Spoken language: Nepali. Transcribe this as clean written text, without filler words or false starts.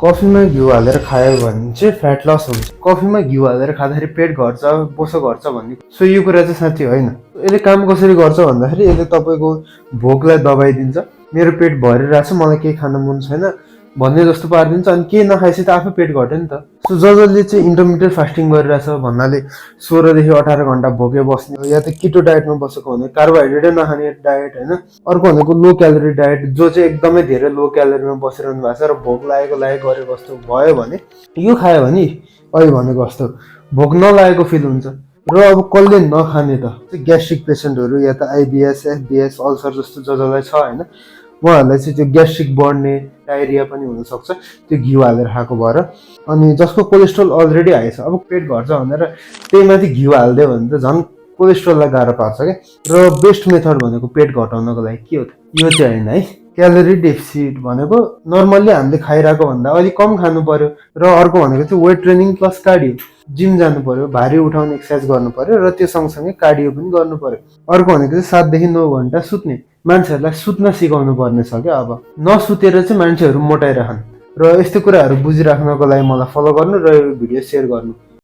कफीमा घिउ हालेर खायो भने चाहिँ फ्याट लस हुन्छ। कफीमा घिउ हालेर खाँदाखेरि पेट घट्छ बोसो घट्छ भन्ने सो यो कुरा चाहिँ साँच्चै होइन। यसले काम कसरी गर्छ भन्दाखेरि यसले तपाईँको भोकलाई दबाइदिन्छ। मेरो पेट भरिरहेको छ, मलाई केही खान मन छैन भन्ने जस्तो पारिदिन्छ। अनि केही नखाएपछि त आफै पेट घट्यो नि त। सो जसले चाहिँ इन्टरमिडिएट फास्टिङ गरिरहेछ भन्नाले 16 देखि 18 घन्टा भोकै बस्ने या त किटो डायटमा बसेको भने कार्बोहाइड्रेटै नखाने डायट होइन। अर्को भनेको लो क्यालोरी डायट, जो चाहिँ एकदमै धेरै लो क्यालोरीमा बसिरहनु भएको छ र भोक लागेको गरेको जस्तो भयो भने यो खायो भने अहिले भनेको जस्तो भोक नलागेको फिल हुन्छ। र अब कसले नखाने त ग्यास्ट्रिक पेसेन्टहरू या त आइबिएस एफबिएस अल्सर जस्तो जसलाई छ होइन, उहाँहरूलाई चाहिँ त्यो ग्यास्ट्रिक बढ्ने डायरिया पनि हुनसक्छ त्यो घिउ हालेर खाएको भएर। अनि जसको कोलेस्ट्रोल अलरेडी हाई छ, अब पेट घट्छ भनेर त्यही माथि घिउ हालिदियो भने त झन् कोलेस्ट्रोललाई गाह्रो पार्छ क्या। र बेस्ट मेथड भनेको पेट घटाउनको लागि के हो त, यो चाहिँ होइन है। क्यालोरी डेफिसिट भनेको नर्मल्ली हामीले खाइरहेको भन्दा अलिक कम खानु पर्यो। र अर्को भनेको चाहिँ weight training plus cardio, gym जानु पर्यो, भारी उठाउने एक्सर्साइज गर्नु पर्यो र त्यो सँगसँगै कार्डियो पनि गर्नु पर्यो। अर्को भनेको चाहिँ 7 देखि 9 घन्टा सुत्ने, मान्छेहरूलाई सुत्न सिकाउनु पर्ने छ क्या। अब नसुतेर चाहिँ मान्छेहरू मोटाइरहन्। र यस्तो कुराहरू बुझिराख्नको लागि मलाई फलो गर्नु र यो भिडियो सेयर गर्नु।